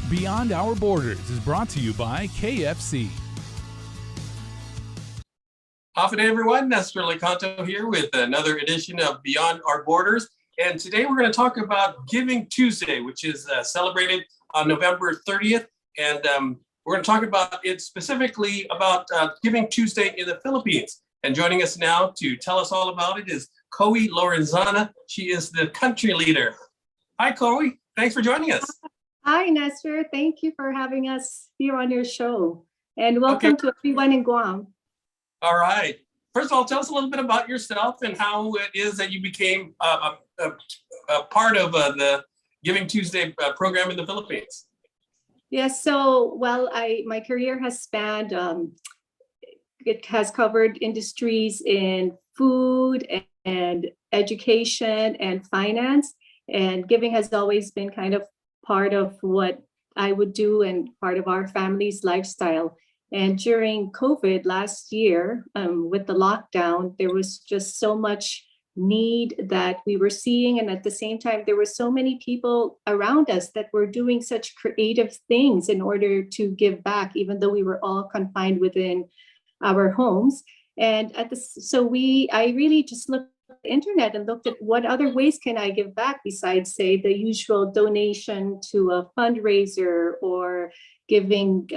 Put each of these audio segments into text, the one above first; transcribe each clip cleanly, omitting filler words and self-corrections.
Beyond Our Borders is brought to you by KFC. Afternoon, everyone. Nestor Licanto here with another edition of Beyond Our Borders. And today we're going to talk about Giving Tuesday, which is celebrated on November 30th. And we're going to talk about it specifically about Giving Tuesday in the Philippines. And joining us now to tell us all about it is Coey Lorenzana. She is the country leader. Hi, Coey. Thanks for joining us. Hi, Nestor. Thank you for having us here on your show. And welcome to everyone in Guam. All right. First of all, tell us a little bit about yourself and how it is that you became a part of the Giving Tuesday program in the Philippines. Yes, so, my career has spanned, it has covered industries in food and education and finance. And giving has always been kind of part of what I would do and part of our family's lifestyle. And during COVID last year, with the lockdown, there was just so much need that we were seeing. And at the same time, there were so many people around us that were doing such creative things in order to give back, even though we were all confined within our homes. And I really just looked at the internet and looked at what other ways can I give back besides, say, the usual donation to a fundraiser or giving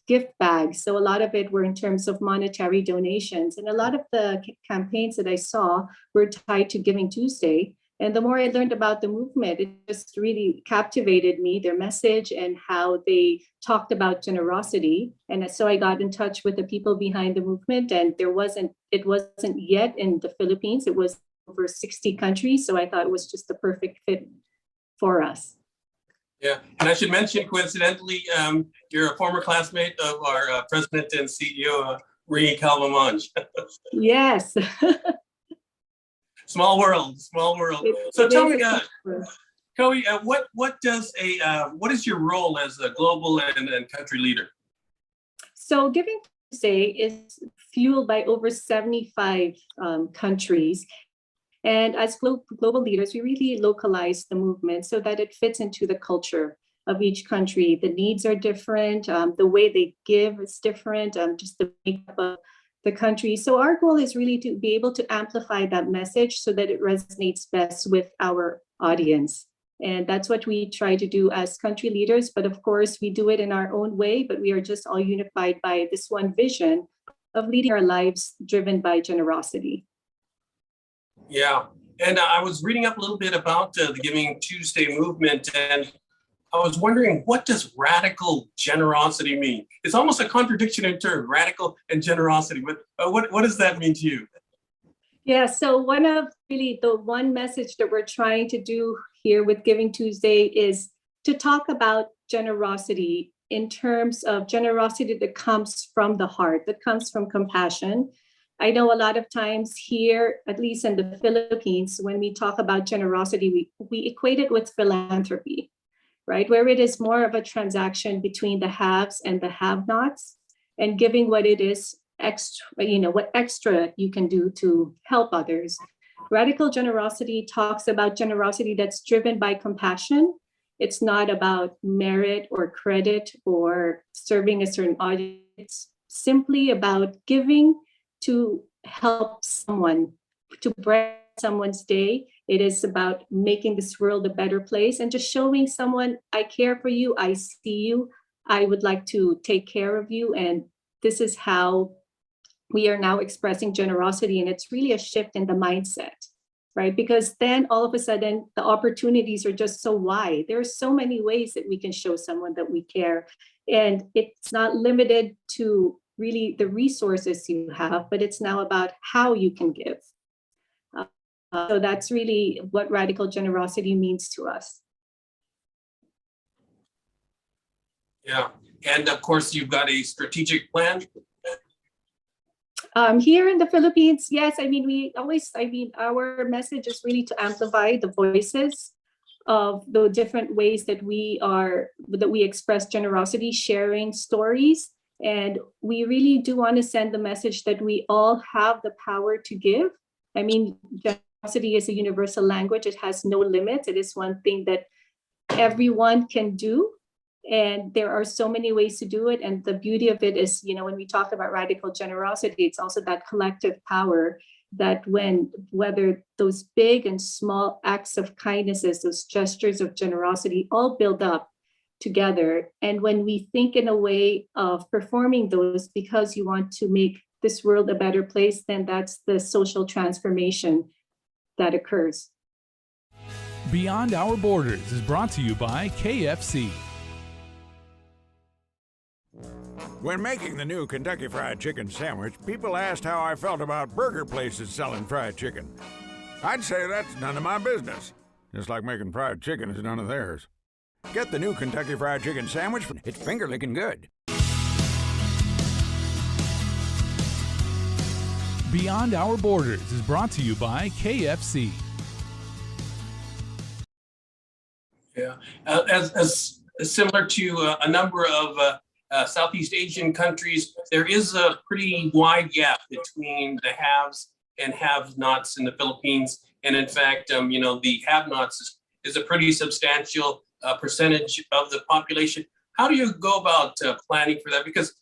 gift bags. So a lot of it were in terms of monetary donations. And a lot of the campaigns that I saw were tied to Giving Tuesday. And the more I learned about the movement, it just really captivated me, their message and how they talked about generosity. And so I got in touch with the people behind the movement, and it wasn't yet in the Philippines. It was over 60 countries. So I thought it was just the perfect fit for us. Yeah, and I should mention, coincidentally, you're a former classmate of our president and CEO, Marie Calvamonge. Yes. Small world. So tell me, Coey, what is your role as a global and country leader? So Giving Tuesday is fueled by over 75 countries. And as global leaders, we really localize the movement so that it fits into the culture of each country. The needs are different. The way they give is different, just the makeup of the country. So our goal is really to be able to amplify that message so that it resonates best with our audience. And that's what we try to do as country leaders. But of course, we do it in our own way, but we are just all unified by this one vision of leading our lives driven by generosity. Yeah, and I was reading up a little bit about the Giving Tuesday movement, and I was wondering, what does radical generosity mean? It's almost a contradiction in terms, radical and generosity. But what does that mean to you? Yeah, so one message that we're trying to do here with Giving Tuesday is to talk about generosity in terms of generosity that comes from the heart, that comes from compassion. I know a lot of times here, at least in the Philippines, when we talk about generosity, we equate it with philanthropy, right? Where it is more of a transaction between the haves and the have-nots, and giving what it is extra, what extra you can do to help others. Radical generosity talks about generosity that's driven by compassion. It's not about merit or credit or serving a certain audience. It's simply about giving to help someone, to brighten someone's day. It is about making this world a better place and just showing someone, I care for you, I see you, I would like to take care of you. And this is how we are now expressing generosity. And it's really a shift in the mindset, right? Because then all of a sudden, the opportunities are just so wide. There are so many ways that we can show someone that we care. And it's not limited to really the resources you have, but it's now about how you can give. So that's really what radical generosity means to us. Yeah, and of course, you've got a strategic plan. Here in the Philippines, yes, our message is really to amplify the voices of the different ways that we express generosity, sharing stories. And we really do want to send the message that we all have the power to give. I mean, generosity is a universal language. It has no limits. It is one thing that everyone can do. And there are so many ways to do it. And the beauty of it is, when we talk about radical generosity, it's also that collective power that whether those big and small acts of kindnesses, those gestures of generosity all build up together. And when we think in a way of performing those because you want to make this world a better place, then that's the social transformation that occurs. Beyond Our Borders is brought to you by KFC. When making the new Kentucky Fried Chicken sandwich, people asked how I felt about burger places selling fried chicken. I'd say that's none of my business. Just like making fried chicken is none of theirs. Get the new Kentucky Fried Chicken sandwich. It's finger-licking good. Beyond Our Borders is brought to you by KFC. Yeah, as similar to a number of Southeast Asian countries, there is a pretty wide gap between the haves and have-nots in the Philippines. And in fact, the have-nots is a pretty substantial percentage of the population. How do you go about planning for that? Because,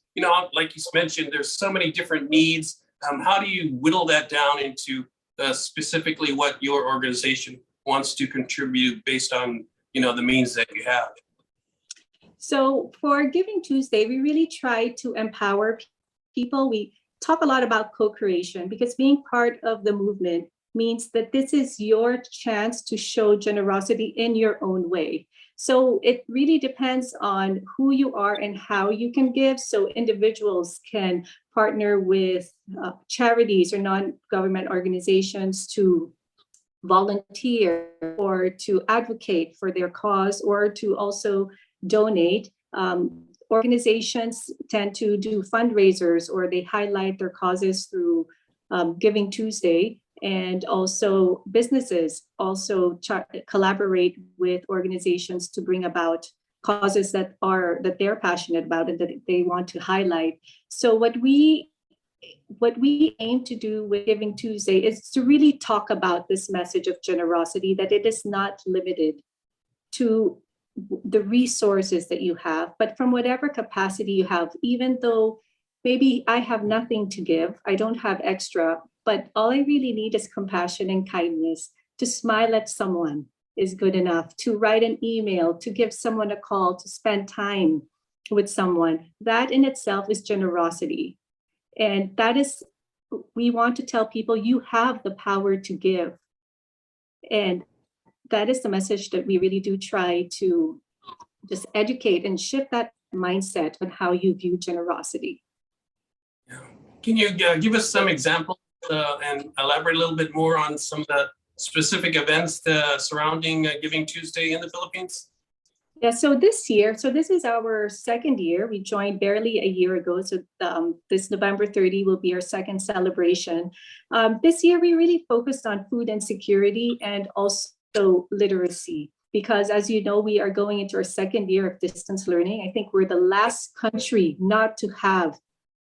like you mentioned, there's so many different needs. How do you whittle that down into specifically what your organization wants to contribute based on, the means that you have? So for Giving Tuesday, we really try to empower people. We talk a lot about co-creation because being part of the movement means that this is your chance to show generosity in your own way. So it really depends on who you are and how you can give. So individuals can partner with charities or non-government organizations to volunteer or to advocate for their cause or to also donate. Organizations tend to do fundraisers or they highlight their causes through Giving Tuesday. And also businesses also collaborate with organizations to bring about causes that they're passionate about and that they want to highlight. So what we aim to do with Giving Tuesday is to really talk about this message of generosity, that it is not limited to the resources that you have, but from whatever capacity you have, even though maybe I have nothing to give, I don't have extra, but all I really need is compassion and kindness. To smile at someone is good enough, to write an email, to give someone a call, to spend time with someone. That in itself is generosity. And that is, we want to tell people you have the power to give. And that is the message that we really do try to just educate and shift that mindset on how you view generosity. Yeah. Can you give us some examples and elaborate a little bit more on some of the specific events surrounding Giving Tuesday in the Philippines? Yeah, so this is our second year. We joined barely a year ago. So this November 30 will be our second celebration. This year, we really focused on food insecurity and also literacy, because as you know, we are going into our second year of distance learning. I think we're the last country not to have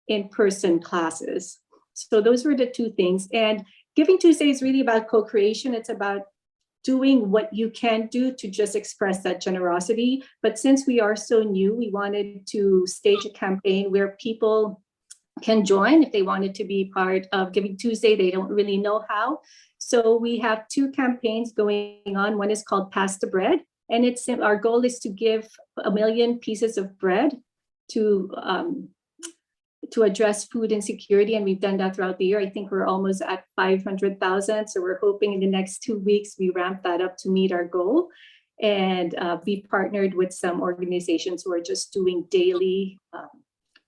in-person classes. So those were the two things. And Giving Tuesday is really about co-creation. It's about doing what you can do to just express that generosity. But since we are so new, we wanted to stage a campaign where people can join if they wanted to be part of Giving Tuesday. They don't really know how. So we have two campaigns going on. One is called Pass the Bread. And our goal is to give 1 million pieces of bread to address food insecurity. And we've done that throughout the year. I think we're almost at 500,000. So we're hoping in the next 2 weeks, we ramp that up to meet our goal. And we partnered with some organizations who are just doing daily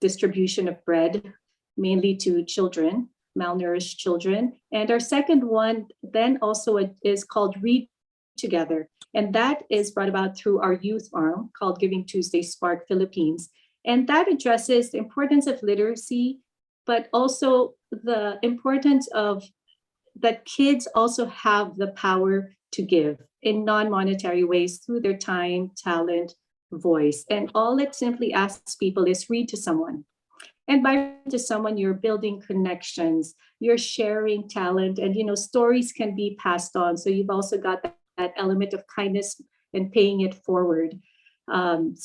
distribution of bread, mainly to children, malnourished children. And our second one then also is called Read Together. And that is brought about through our youth arm called Giving Tuesday Spark Philippines. And that addresses the importance of literacy, but also the importance of that kids also have the power to give in non-monetary ways through their time, talent, voice. And all it simply asks people is read to someone. And by reading to someone, you're building connections, you're sharing talent, and stories can be passed on. So you've also got that element of kindness and paying it forward. And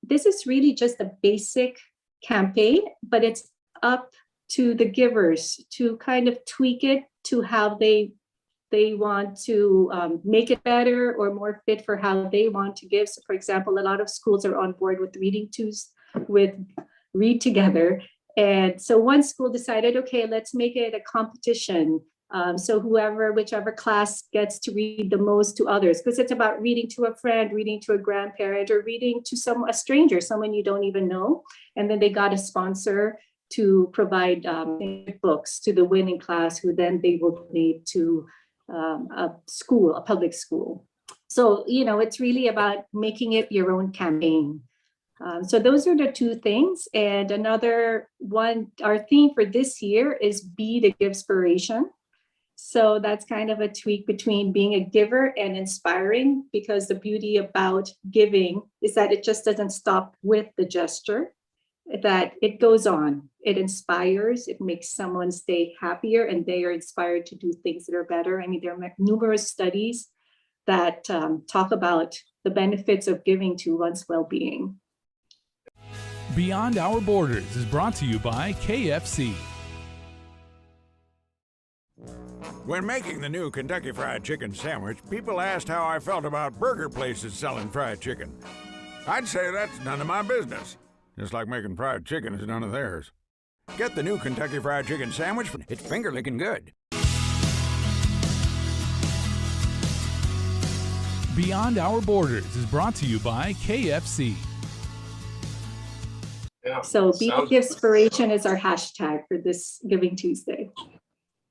this is really just a basic campaign, but it's up to the givers to kind of tweak it to how they want to make it better or more fit for how they want to give. So for example, a lot of schools are on board with with Read Together. And so one school decided, okay, let's make it a competition. So whichever class gets to read the most to others, because it's about reading to a friend, reading to a grandparent, or reading to a stranger, someone you don't even know. And then they got a sponsor to provide books to the winning class, who then they will donate to a public school. So, it's really about making it your own campaign. So those are the two things. And another one, our theme for this year is Be the Givespiration. So that's kind of a tweak between being a giver and inspiring, because the beauty about giving is that it just doesn't stop with the gesture, that it goes on. It inspires, it makes someone stay happier, and they are inspired to do things that are better. I mean, there are numerous studies that talk about the benefits of giving to one's well-being. Beyond Our Borders is brought to you by KFC. When making the new Kentucky Fried Chicken sandwich, people asked how I felt about burger places selling fried chicken. I'd say that's none of my business. Just like making fried chicken is none of theirs. Get the new Kentucky Fried Chicken sandwich. It's finger-licking good. Beyond Our Borders is brought to you by KFC. Yeah, So Be the Givespiration is our hashtag for this Giving Tuesday.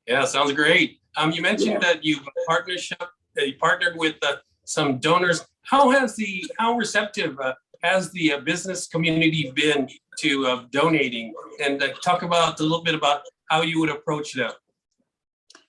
Yeah, sounds great. You mentioned that you partnered with some donors. How receptive has the business community been to donating? And talk about a little bit about how you would approach them.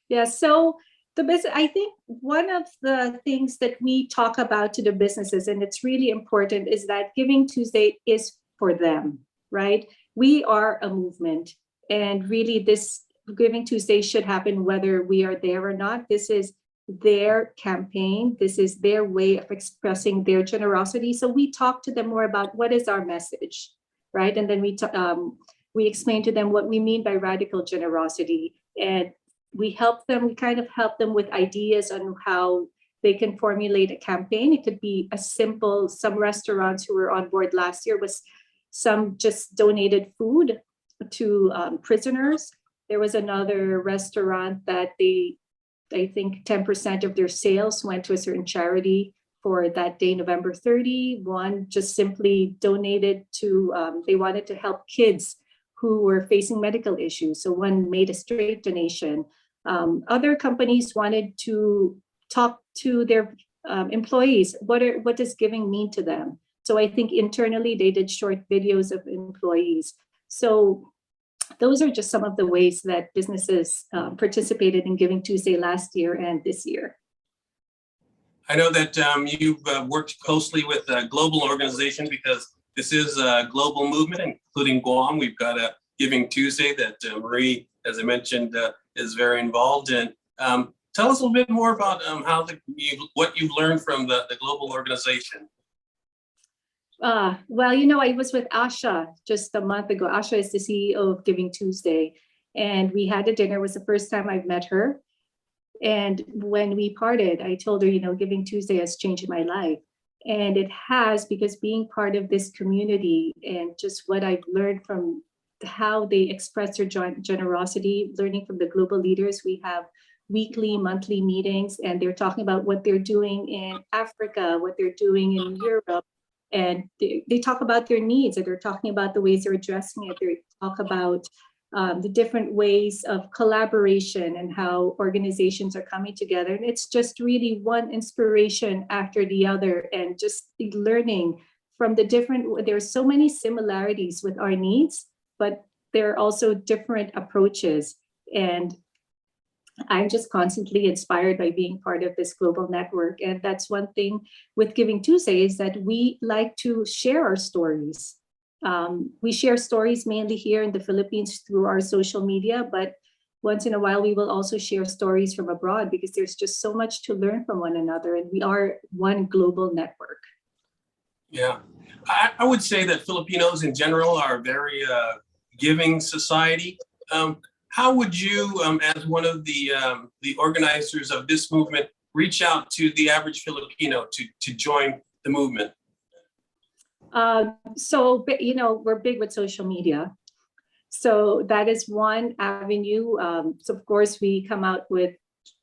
Yeah, so the business, I think one of the things that we talk about to the businesses, and it's really important, is that Giving Tuesday is for them, right? We are a movement, and really this Giving Tuesday should happen whether we are there or not. This is their campaign. This is their way of expressing their generosity. So we talk to them more about what is our message, right? And then we explain to them what we mean by radical generosity, and we kind of help them with ideas on how they can formulate a campaign. It could be some restaurants who were on board last year some just donated food to prisoners. There was another restaurant that I think 10% of their sales went to a certain charity for that day, November 30. One just simply donated they wanted to help kids who were facing medical issues. So one made a straight donation. Other companies wanted to talk to their employees. What does giving mean to them? So I think internally they did short videos of employees. So those are just some of the ways that businesses participated in Giving Tuesday last year and this year. I know that you've worked closely with a global organization, because this is a global movement, including Guam. We've got a Giving Tuesday that Marie, as I mentioned, is very involved in. Tell us a little bit more about what you've learned from the global organization. Well, I was with Asha just a month ago. Asha is the CEO of Giving Tuesday, and we had a dinner. It was the first time I've met her. And when we parted, I told her, Giving Tuesday has changed my life. And it has, because being part of this community and just what I've learned from how they express their generosity, learning from the global leaders. We have weekly, monthly meetings, and they're talking about what they're doing in Africa, what they're doing in Europe. And they talk about their needs, and they're talking about the ways they're addressing it. They talk about the different ways of collaboration and how organizations are coming together. And it's just really one inspiration after the other, and just learning from there are so many similarities with our needs, but there are also different approaches. And I'm just constantly inspired by being part of this global network. And that's one thing with Giving Tuesday, is that we like to share our stories. We share stories mainly here in the Philippines through our social media, but once in a while we will also share stories from abroad, because there's just so much to learn from one another, and we are one global network. Yeah, I would say that Filipinos in general are a very giving society. How would you, as one of the organizers of this movement, reach out to the average Filipino to join the movement? We're big with social media. So that is one avenue. So of course, we come out with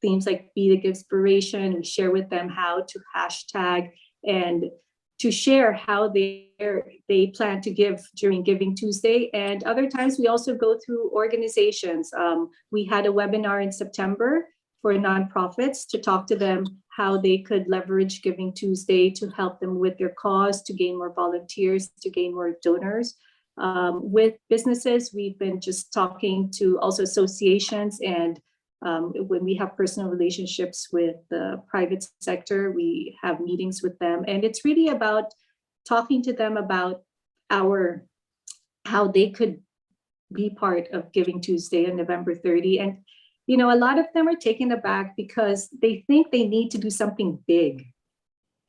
themes like Be the Inspiration. We share with them how to hashtag and to share how they plan to give during Giving Tuesday. And other times we also go through organizations. We had a webinar in September for nonprofits to talk to them how they could leverage Giving Tuesday to help them with their cause, to gain more volunteers, to gain more donors. With businesses, we've been just talking to also associations, and when we have personal relationships with the private sector, we have meetings with them. And it's really about talking to them about how they could be part of Giving Tuesday on November 30. And, a lot of them are taken aback because they think they need to do something big.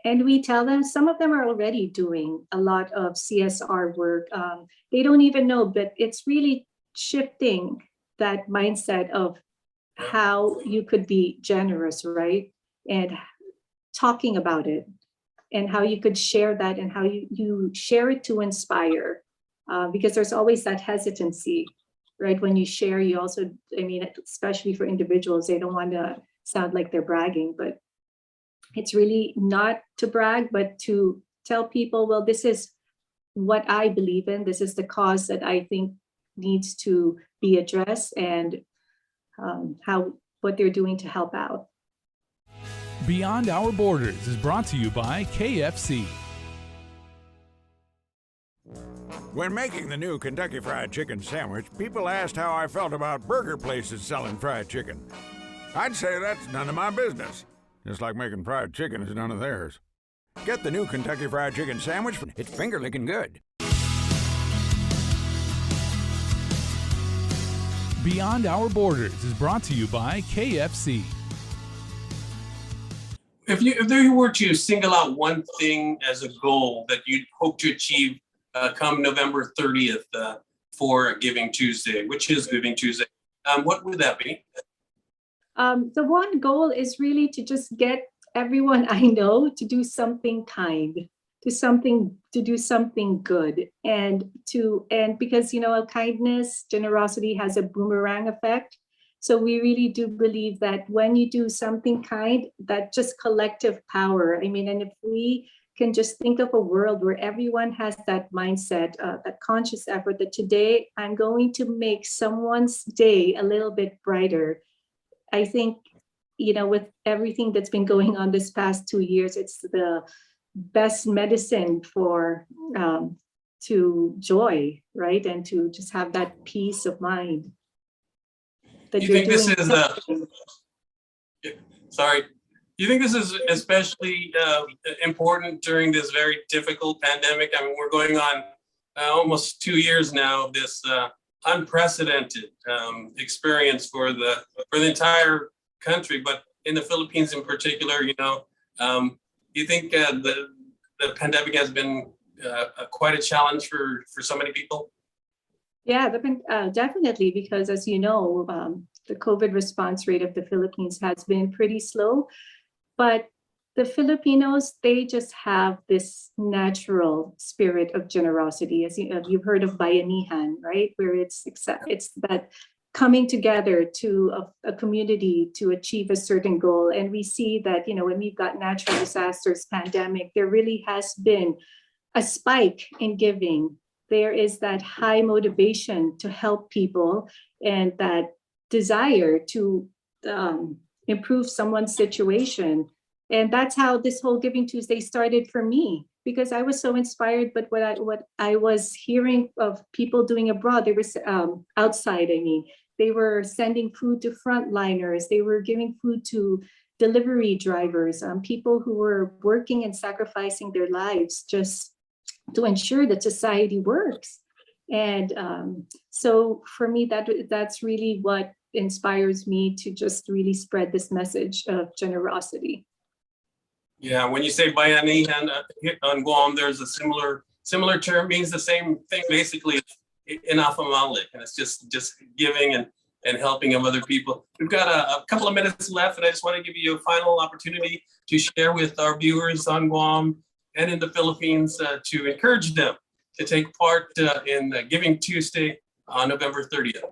And we tell them, some of them are already doing a lot of CSR work. They don't even know, but it's really shifting that mindset of how you could be generous, right? And talking about it and how you could share that and how you share it to inspire, because there's always that hesitancy, right? When you share, you also, especially for individuals, they don't want to sound like they're bragging, but it's really not to brag, but to tell people, well, this is what I believe in. This is the cause that I think needs to be addressed, and what they're doing to help out. Beyond Our Borders is brought to you by KFC. When making the new Kentucky Fried Chicken sandwich, people asked how I felt about burger places selling fried chicken. I'd say that's none of my business. Just like making fried chicken is none of theirs. Get the new Kentucky Fried Chicken sandwich. It's finger-licking good. Beyond Our Borders is brought to you by KFC. If you were to single out one thing as a goal that you'd hope to achieve come November 30th for Giving Tuesday, which is Giving Tuesday, what would that be? The one goal is really to just get everyone I know to do something kind, to do something good, and because kindness, generosity has a boomerang effect. So we really do believe that when you do something kind, that just collective power. And if we can just think of a world where everyone has that mindset, that conscious effort that today I'm going to make someone's day a little bit brighter. I think, with everything that's been going on this past 2 years, it's the best medicine to joy, right? And to just have that peace of mind. That you think this is sorry? You think this is especially important during this very difficult pandemic? We're going on almost 2 years now of this unprecedented experience for the entire country, but in the Philippines in particular, you think the pandemic has been quite a challenge for so many people? Yeah, definitely, because as you know, the COVID response rate of the Philippines has been pretty slow, but the Filipinos, they just have this natural spirit of generosity. As you've heard of bayanihan, right? Where it's that coming together to a community to achieve a certain goal. And we see that, when we've got natural disasters, pandemic, there really has been a spike in giving. There is that high motivation to help people and that desire to improve someone's situation. And that's how this whole Giving Tuesday started for me, because I was so inspired. But what I was hearing of people doing abroad, they were outside. They were sending food to frontliners. They were giving food to delivery drivers, people who were working and sacrificing their lives just to ensure that society works. And so for me, that's really what inspires me to just really spread this message of generosity. Yeah, when you say bayanihan on Guam, there's a similar term, means the same thing basically in Afamalik, and it's just giving and helping of other people. We've got a couple of minutes left, and I just want to give you a final opportunity to share with our viewers on Guam and in the Philippines to encourage them to take part in Giving Tuesday on November 30th.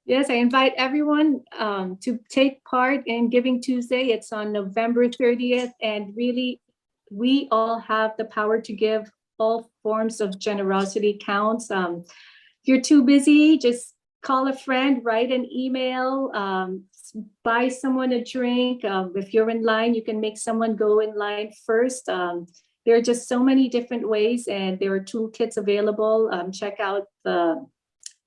Yes, I invite everyone to take part in Giving Tuesday. It's on November 30th, and really, we all have the power to give. All forms of generosity counts. If you're too busy, just call a friend, write an email, buy someone a drink. If you're in line, you can make someone go in line first. There are just so many different ways, and there are toolkits available. Check out the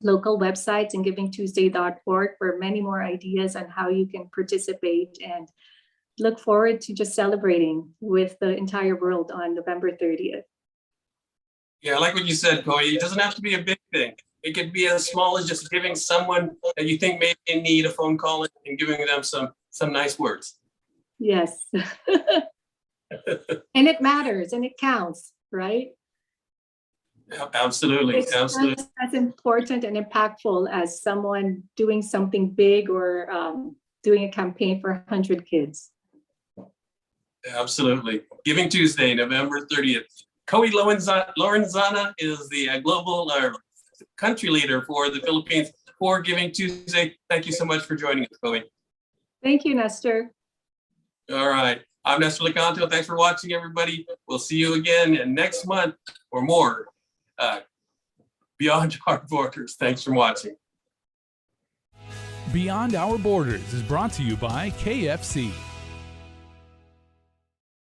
local websites and givingtuesday.org for many more ideas on how you can participate, and look forward to just celebrating with the entire world on November 30th. Yeah, I like what you said, Coey. It doesn't have to be a big thing. It could be as small as just giving someone that you think may need a phone call and giving them some nice words. Yes. And it matters and it counts, right? Absolutely, It's absolutely. just as important and impactful as someone doing something big or doing a campaign for 100 kids. Absolutely. Giving Tuesday, November 30th. Coey Lorenzana is the global country leader for the Philippines for Giving Tuesday. Thank you so much for joining us, Coey. Thank you, Nestor. All right. I'm Nestor Licanto. Thanks for watching, everybody. We'll see you again next month for more Beyond Our Borders. Thanks for watching. Beyond Our Borders is brought to you by KFC.